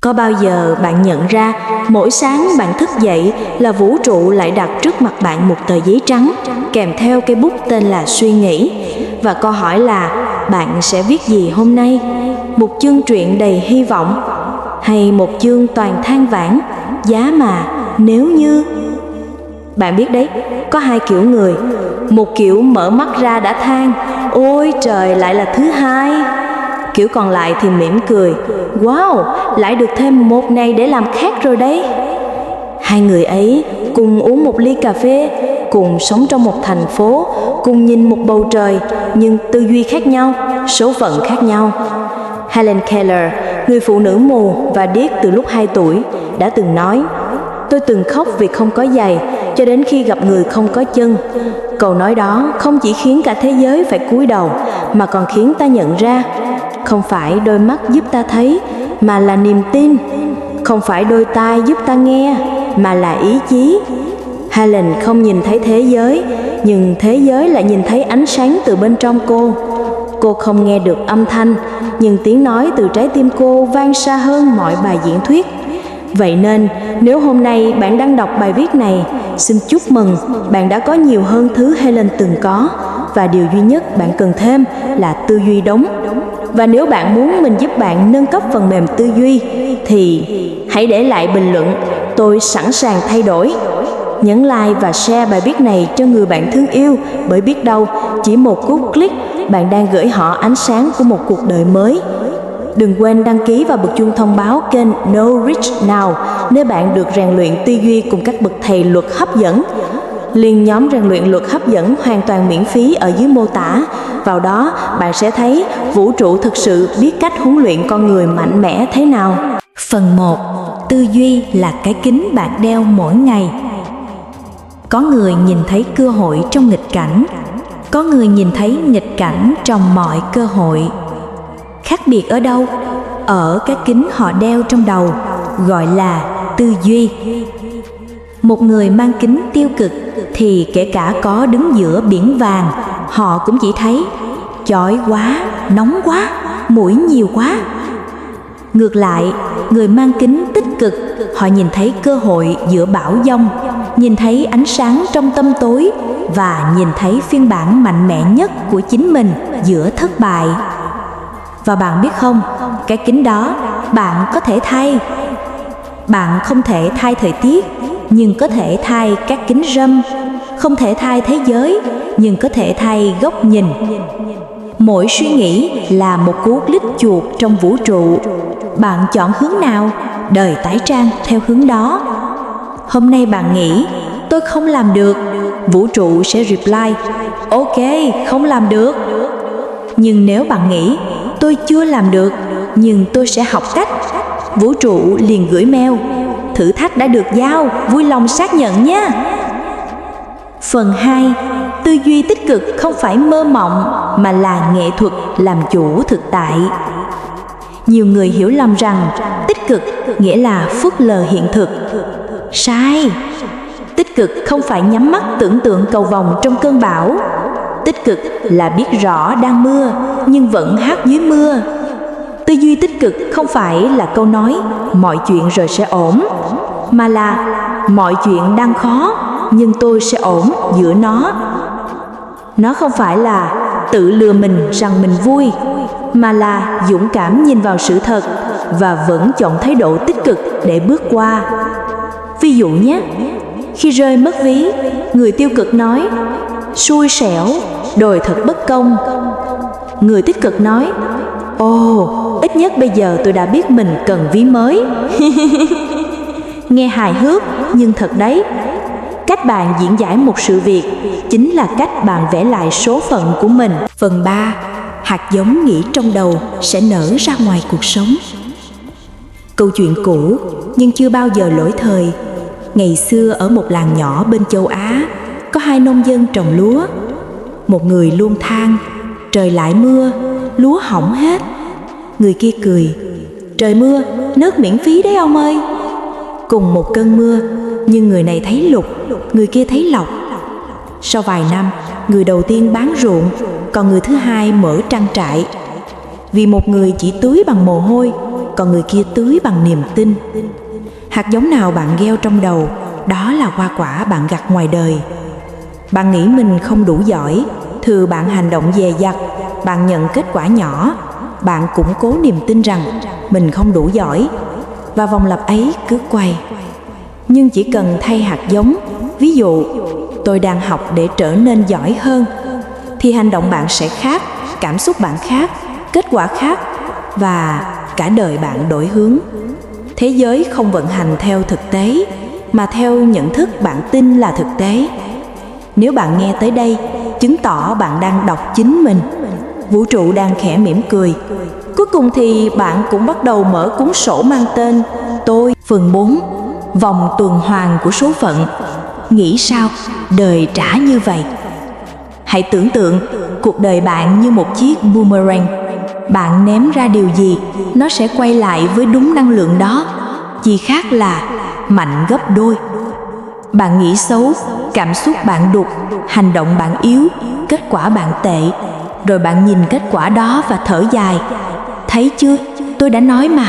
Có bao giờ bạn nhận ra mỗi sáng bạn thức dậy là vũ trụ lại đặt trước mặt bạn một tờ giấy trắng kèm theo cây bút tên là suy nghĩ, và câu hỏi là bạn sẽ viết gì hôm nay? Một chương truyện đầy hy vọng hay một chương toàn than vãn, giá mà, nếu như? Bạn biết đấy, có hai kiểu người. Một kiểu mở mắt ra đã than, ôi trời, lại là thứ hai. Kiểu còn lại thì mỉm cười, wow, lại được thêm một ngày để làm khác rồi đấy. Hai người ấy cùng uống một ly cà phê, cùng sống trong một thành phố, cùng nhìn một bầu trời, nhưng tư duy khác nhau, số phận khác nhau. Helen Keller, người phụ nữ mù và điếc từ lúc 2 tuổi, đã từng nói, tôi từng khóc vì không có giày, cho đến khi gặp người không có chân. Câu nói đó không chỉ khiến cả thế giới phải cúi đầu, mà còn khiến ta nhận ra, không phải đôi mắt giúp ta thấy, mà là niềm tin. Không phải đôi tai giúp ta nghe, mà là ý chí. Helen không nhìn thấy thế giới, nhưng thế giới lại nhìn thấy ánh sáng từ bên trong cô. Cô không nghe được âm thanh, nhưng tiếng nói từ trái tim cô vang xa hơn mọi bài diễn thuyết. Vậy nên, nếu hôm nay bạn đang đọc bài viết này, xin chúc mừng, bạn đã có nhiều hơn thứ Helen từng có, và điều duy nhất bạn cần thêm là tư duy đúng. Và nếu bạn muốn mình giúp bạn nâng cấp phần mềm tư duy, thì hãy để lại bình luận, tôi sẵn sàng thay đổi. Nhấn like và share bài viết này cho người bạn thương yêu, bởi biết đâu, chỉ một cú click, bạn đang gửi họ ánh sáng của một cuộc đời mới. Đừng quên đăng ký và bật chuông thông báo kênh Know Rich Now, nơi bạn được rèn luyện tư duy cùng các bậc thầy luật hấp dẫn. Link nhóm rèn luyện luật hấp dẫn hoàn toàn miễn phí ở dưới mô tả. Vào đó, bạn sẽ thấy vũ trụ thực sự biết cách huấn luyện con người mạnh mẽ thế nào. Phần 1. Tư duy là cái kính bạn đeo mỗi ngày. Có người nhìn thấy cơ hội trong nghịch cảnh, có người nhìn thấy nghịch cảnh trong mọi cơ hội. Khác biệt ở đâu? Ở cái kính họ đeo trong đầu, gọi là tư duy. Một người mang kính tiêu cực thì kể cả có đứng giữa biển vàng, họ cũng chỉ thấy chói quá, nóng quá, muỗi nhiều quá. Ngược lại, người mang kính tích cực, họ nhìn thấy cơ hội giữa bão giông, nhìn thấy ánh sáng trong tăm tối và nhìn thấy phiên bản mạnh mẽ nhất của chính mình giữa thất bại. Và bạn biết không, cái kính đó bạn có thể thay. Bạn không thể thay thời tiết, nhưng có thể thay các kính râm. Không thể thay thế giới, nhưng có thể thay góc nhìn. Mỗi suy nghĩ là một cú click chuột trong vũ trụ. Bạn chọn hướng nào, đời tái trang theo hướng đó. Hôm nay bạn nghĩ, tôi không làm được, vũ trụ sẽ reply, ok, không làm được. Nhưng nếu bạn nghĩ, tôi chưa làm được, nhưng tôi sẽ học cách, vũ trụ liền gửi mail, thử thách đã được giao, vui lòng xác nhận nhé. Phần 2. Tư duy tích cực không phải mơ mộng, mà là nghệ thuật làm chủ thực tại. Nhiều người hiểu lầm rằng tích cực nghĩa là phớt lờ hiện thực. Sai! Tích cực không phải nhắm mắt tưởng tượng cầu vồng trong cơn bão. Tích cực là biết rõ đang mưa, nhưng vẫn hát dưới mưa. Tư duy tích cực không phải là câu nói mọi chuyện rồi sẽ ổn, mà là mọi chuyện đang khó, nhưng tôi sẽ ổn giữa nó. Nó không phải là tự lừa mình rằng mình vui, mà là dũng cảm nhìn vào sự thật và vẫn chọn thái độ tích cực để bước qua. Ví dụ nhé, khi rơi mất ví, người tiêu cực nói, xui xẻo, đời thật bất công. Người tích cực nói, ồ, ít nhất bây giờ tôi đã biết mình cần ví mới. Nghe hài hước, nhưng thật đấy. Cách bạn diễn giải một sự việc chính là cách bạn vẽ lại số phận của mình. Phần 3. Hạt giống nghĩ trong đầu sẽ nở ra ngoài cuộc sống. Câu chuyện cũ nhưng chưa bao giờ lỗi thời. Ngày xưa ở một làng nhỏ bên châu Á, có 2 nông dân trồng lúa. Một người luôn than, trời lại mưa, lúa hỏng hết. Người kia cười, trời mưa, nước miễn phí đấy ông ơi. Cùng một cơn mưa, nhưng người này thấy lục, người kia thấy lọc. Sau vài năm, người đầu tiên bán ruộng, còn người thứ hai mở trang trại. Vì một người chỉ tưới bằng mồ hôi, còn người kia tưới bằng niềm tin. Hạt giống nào bạn gieo trong đầu, đó là hoa quả bạn gặt ngoài đời. Bạn nghĩ mình không đủ giỏi, thừa bạn hành động dè dặt, bạn nhận kết quả nhỏ, bạn củng cố niềm tin rằng mình không đủ giỏi, và vòng lặp ấy cứ quay. Nhưng chỉ cần thay hạt giống, ví dụ tôi đang học để trở nên giỏi hơn, thì hành động bạn sẽ khác, cảm xúc bạn khác, kết quả khác, và cả đời bạn đổi hướng. Thế giới không vận hành theo thực tế, mà theo nhận thức bạn tin là thực tế. Nếu bạn nghe tới đây, chứng tỏ bạn đang đọc chính mình. Vũ trụ đang khẽ mỉm cười. Cuối cùng thì bạn cũng bắt đầu mở cuốn sổ mang tên Tôi. Phần 4. Vòng tuần hoàn của số phận. Nghĩ sao đời trả như vậy? Hãy tưởng tượng cuộc đời bạn như một chiếc boomerang. Bạn ném ra điều gì, nó sẽ quay lại với đúng năng lượng đó, chỉ khác là mạnh gấp đôi. Bạn nghĩ xấu, cảm xúc bạn đục, hành động bạn yếu, kết quả bạn tệ. Rồi bạn nhìn kết quả đó và thở dài. Thấy chưa, tôi đã nói mà.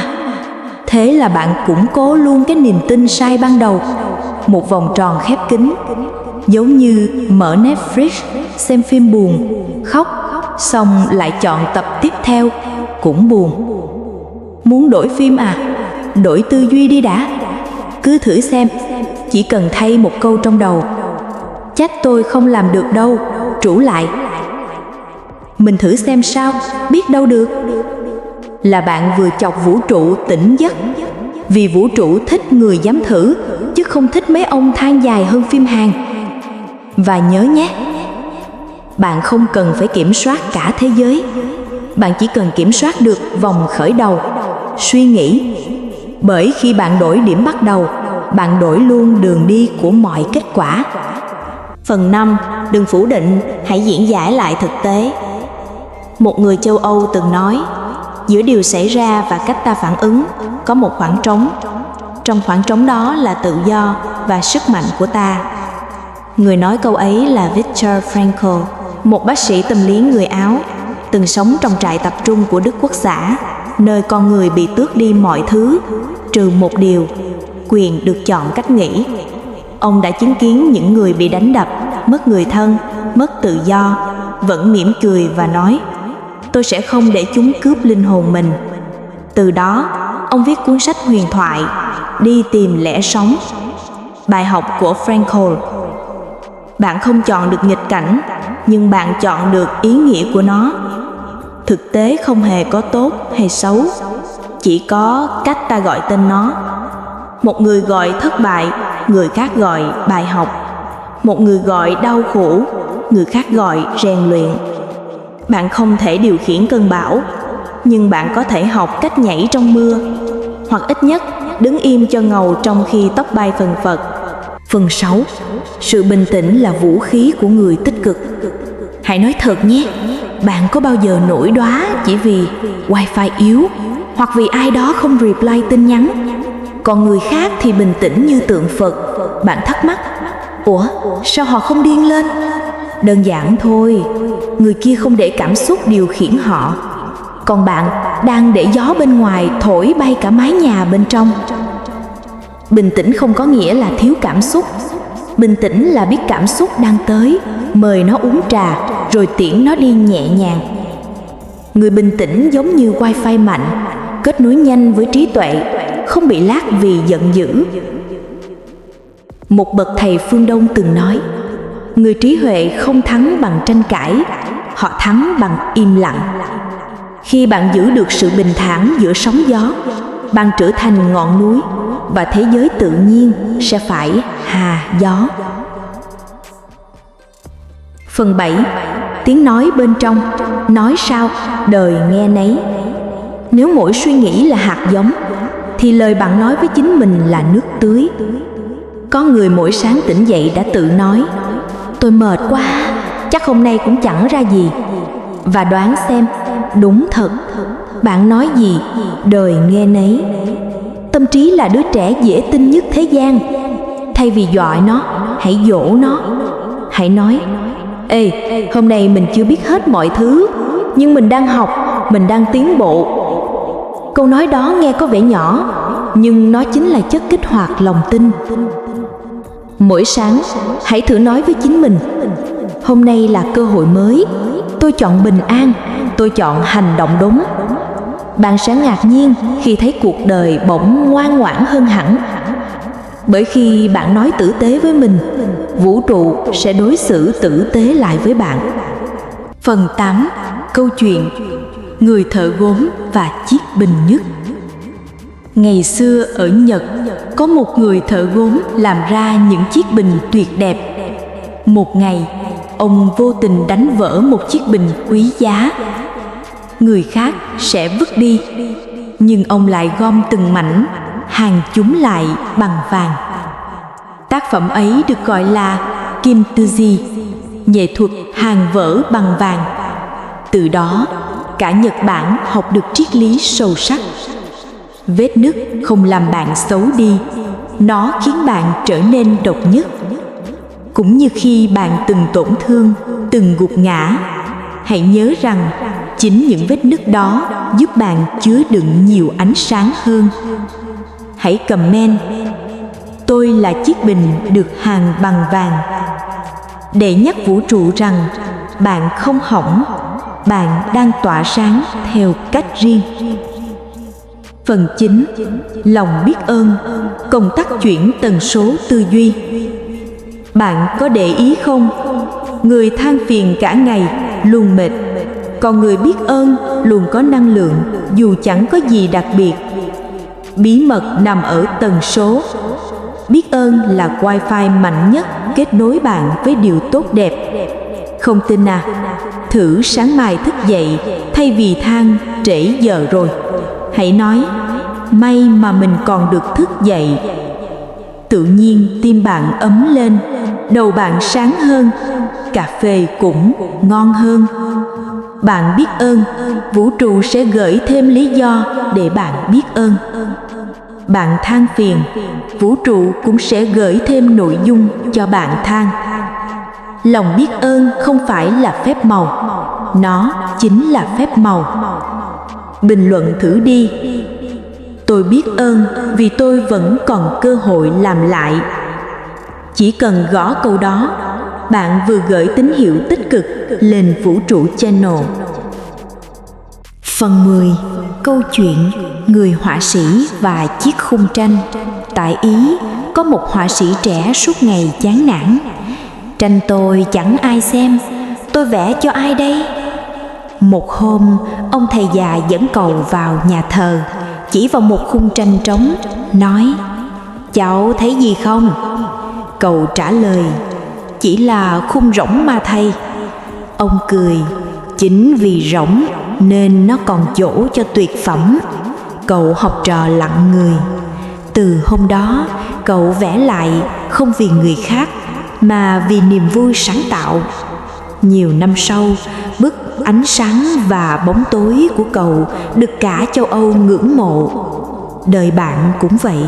Thế là bạn củng cố luôn cái niềm tin sai ban đầu. Một vòng tròn khép kín, giống như mở Netflix, xem phim buồn, khóc, xong lại chọn tập tiếp theo, cũng buồn. Muốn đổi phim à? Đổi tư duy đi đã. Cứ thử xem, chỉ cần thay một câu trong đầu. Trách tôi không làm được đâu, trũ lại. Mình thử xem sao, biết đâu được. Là bạn vừa chọc vũ trụ tỉnh giấc. Vì vũ trụ thích người dám thử, chứ không thích mấy ông than dài hơn phim Hàn. Và nhớ nhé, bạn không cần phải kiểm soát cả thế giới. Bạn chỉ cần kiểm soát được vòng khởi đầu, suy nghĩ. Bởi khi bạn đổi điểm bắt đầu, bạn đổi luôn đường đi của mọi kết quả. Phần 5. Đừng phủ định, hãy diễn giải lại thực tế. Một người châu Âu từng nói, giữa điều xảy ra và cách ta phản ứng có một khoảng trống. Trong khoảng trống đó là tự do và sức mạnh của ta. Người nói câu ấy là Viktor Frankl, một bác sĩ tâm lý người Áo, từng sống trong trại tập trung của Đức Quốc xã, nơi con người bị tước đi mọi thứ, trừ một điều, quyền được chọn cách nghĩ. Ông đã chứng kiến những người bị đánh đập, mất người thân, mất tự do, vẫn mỉm cười và nói, tôi sẽ không để chúng cướp linh hồn mình. Từ đó, ông viết cuốn sách huyền thoại, Đi tìm lẽ sống. Bài học của Frankl: bạn không chọn được nghịch cảnh, nhưng bạn chọn được ý nghĩa của nó. Thực tế không hề có tốt hay xấu, chỉ có cách ta gọi tên nó. Một người gọi thất bại, người khác gọi bài học. Một người gọi đau khổ, người khác gọi rèn luyện. Bạn không thể điều khiển cơn bão, nhưng bạn có thể học cách nhảy trong mưa, hoặc ít nhất đứng im cho ngầu trong khi tóc bay phần phật. Phần 6. Sự bình tĩnh là vũ khí của người tích cực. Hãy nói thật nhé, bạn có bao giờ nổi đoá chỉ vì wifi yếu, hoặc vì ai đó không reply tin nhắn? Còn người khác thì bình tĩnh như tượng Phật. Bạn thắc mắc, ủa, sao họ không điên lên? Đơn giản thôi, người kia không để cảm xúc điều khiển họ. Còn bạn đang để gió bên ngoài thổi bay cả mái nhà bên trong. Bình tĩnh không có nghĩa là thiếu cảm xúc. Bình tĩnh là biết cảm xúc đang tới, mời nó uống trà, rồi tiễn nó đi nhẹ nhàng. Người bình tĩnh giống như wifi mạnh, kết nối nhanh với trí tuệ, không bị lag vì giận dữ. Một bậc thầy phương Đông từng nói, người trí huệ không thắng bằng tranh cãi, họ thắng bằng im lặng. Khi bạn giữ được sự bình thản giữa sóng gió, bạn trở thành ngọn núi, và thế giới tự nhiên sẽ phải hà gió. Phần 7. Tiếng nói bên trong. Nói sao đời nghe nấy. Nếu mỗi suy nghĩ là hạt giống, thì lời bạn nói với chính mình là nước tưới. Có người mỗi sáng tỉnh dậy đã tự nói, tôi mệt quá, chắc hôm nay cũng chẳng ra gì. Và đoán xem, đúng thật, bạn nói gì, đời nghe nấy. Tâm trí là đứa trẻ dễ tin nhất thế gian. Thay vì dọa nó, hãy dỗ nó. Hãy nói, ê, hôm nay mình chưa biết hết mọi thứ, nhưng mình đang học, mình đang tiến bộ. Câu nói đó nghe có vẻ nhỏ, nhưng nó chính là chất kích hoạt lòng tin. Mỗi sáng, hãy thử nói với chính mình: hôm nay là cơ hội mới, tôi chọn bình an, tôi chọn hành động đúng. Bạn sẽ ngạc nhiên khi thấy cuộc đời bỗng ngoan ngoãn hơn hẳn. Bởi khi bạn nói tử tế với mình, vũ trụ sẽ đối xử tử tế lại với bạn. Phần 8. Câu chuyện Người thợ gốm và chiếc bình nhất. Ngày xưa ở Nhật, có một người thợ gốm làm ra những chiếc bình tuyệt đẹp. Một ngày, ông vô tình đánh vỡ một chiếc bình quý giá. Người khác sẽ vứt đi, nhưng ông lại gom từng mảnh, hàn chúng lại bằng vàng. Tác phẩm ấy được gọi là Kintsugi, nghệ thuật hàn vỡ bằng vàng. Từ đó, cả Nhật Bản học được triết lý sâu sắc. Vết nứt không làm bạn xấu đi, nó khiến bạn trở nên độc nhất. Cũng như khi bạn từng tổn thương, từng gục ngã, hãy nhớ rằng chính những vết nứt đó giúp bạn chứa đựng nhiều ánh sáng hơn. Hãy comment: tôi là chiếc bình được hàn bằng vàng, để nhắc vũ trụ rằng bạn không hỏng, bạn đang tỏa sáng theo cách riêng. Phần 9. Lòng biết ơn, công tắc chuyển tần số tư duy. Bạn có để ý không? Người than phiền cả ngày luôn mệt, còn người biết ơn luôn có năng lượng dù chẳng có gì đặc biệt. Bí mật nằm ở tần số. Biết ơn là wifi mạnh nhất kết nối bạn với điều tốt đẹp. Không tin à? Thử sáng mai thức dậy, thay vì than trễ giờ rồi, hãy nói: may mà mình còn được thức dậy. Tự nhiên tim bạn ấm lên, đầu bạn sáng hơn, cà phê cũng ngon hơn. Bạn biết ơn, vũ trụ sẽ gửi thêm lý do để bạn biết ơn. Bạn than phiền, vũ trụ cũng sẽ gửi thêm nội dung cho bạn than. Lòng biết ơn không phải là phép màu, nó chính là phép màu. Bình luận thử đi: tôi biết ơn vì tôi vẫn còn cơ hội làm lại. Chỉ cần gõ câu đó, bạn vừa gửi tín hiệu tích cực lên vũ trụ channel. Phần 10. Câu chuyện Người họa sĩ và chiếc khung tranh. Tại Ý, có một họa sĩ trẻ suốt ngày chán nản. Tranh tôi chẳng ai xem, tôi vẽ cho ai đây? Một hôm, ông thầy già dẫn cậu vào nhà thờ, chỉ vào một khung tranh trống, nói: cháu thấy gì không? Cậu trả lời: chỉ là khung rỗng mà thầy. Ông cười: chính vì rỗng nên nó còn chỗ cho tuyệt phẩm. Cậu học trò lặng người. Từ hôm đó, cậu vẽ lại không vì người khác, mà vì niềm vui sáng tạo. Nhiều năm sau, bức Ánh sáng và bóng tối của cậu được cả châu Âu ngưỡng mộ. Đời bạn cũng vậy.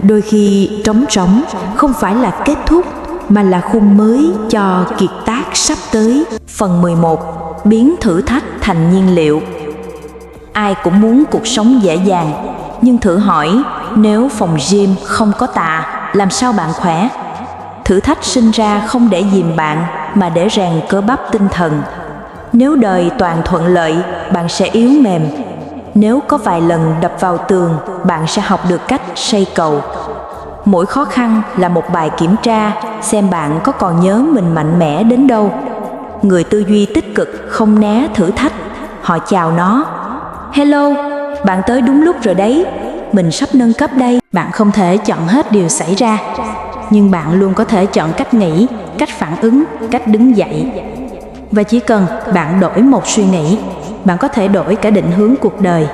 Đôi khi trống trống không phải là kết thúc, mà là khung mới cho kiệt tác sắp tới. Phần 11. Biến thử thách thành nhiên liệu. Ai cũng muốn cuộc sống dễ dàng, nhưng thử hỏi, nếu phòng gym không có tạ, làm sao bạn khỏe? Thử thách sinh ra không để dìm bạn, mà để rèn cơ bắp tinh thần. Nếu đời toàn thuận lợi, bạn sẽ yếu mềm. Nếu có vài lần đập vào tường, bạn sẽ học được cách xây cầu. Mỗi khó khăn là một bài kiểm tra, xem bạn có còn nhớ mình mạnh mẽ đến đâu. Người tư duy tích cực không né thử thách, họ chào nó. Hello, bạn tới đúng lúc rồi đấy, mình sắp nâng cấp đây. Bạn không thể chọn hết điều xảy ra, nhưng bạn luôn có thể chọn cách nghĩ, cách phản ứng, cách đứng dậy. Và chỉ cần bạn đổi một suy nghĩ, bạn có thể đổi cả định hướng cuộc đời.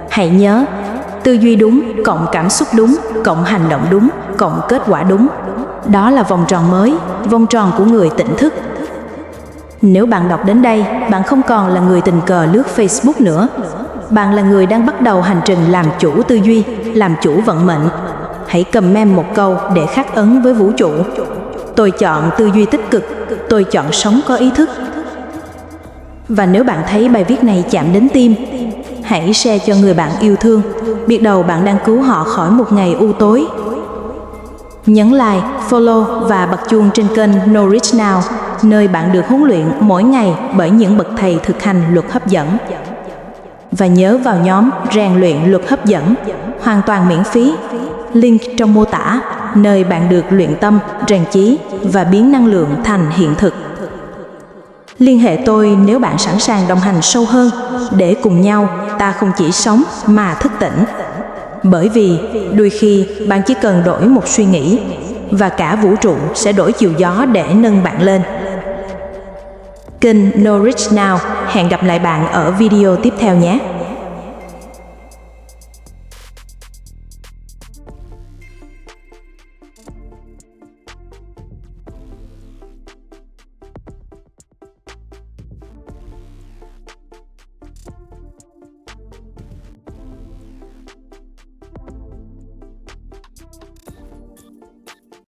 Hãy nhớ, tư duy đúng, cộng cảm xúc đúng, cộng hành động đúng, cộng kết quả đúng. Đó là vòng tròn mới, vòng tròn của người tỉnh thức. Nếu bạn đọc đến đây, bạn không còn là người tình cờ lướt Facebook nữa. Bạn là người đang bắt đầu hành trình làm chủ tư duy, làm chủ vận mệnh. Hãy comment một câu để khắc ấn với vũ trụ. Tôi chọn tư duy tích cực, tôi chọn sống có ý thức. Và nếu bạn thấy bài viết này chạm đến tim, hãy share cho người bạn yêu thương. Biết đâu bạn đang cứu họ khỏi một ngày u tối. Nhấn like, follow và bật chuông trên kênh Knowledge Now, nơi bạn được huấn luyện mỗi ngày bởi những bậc thầy thực hành luật hấp dẫn. Và nhớ vào nhóm rèn luyện luật hấp dẫn, hoàn toàn miễn phí. Link trong mô tả, nơi bạn được luyện tâm, rèn trí và biến năng lượng thành hiện thực. Liên hệ tôi nếu bạn sẵn sàng đồng hành sâu hơn, để cùng nhau ta không chỉ sống mà thức tỉnh. Bởi vì đôi khi bạn chỉ cần đổi một suy nghĩ và cả vũ trụ sẽ đổi chiều gió để nâng bạn lên. Kênh Knowledge Now, hẹn gặp lại bạn ở video tiếp theo nhé.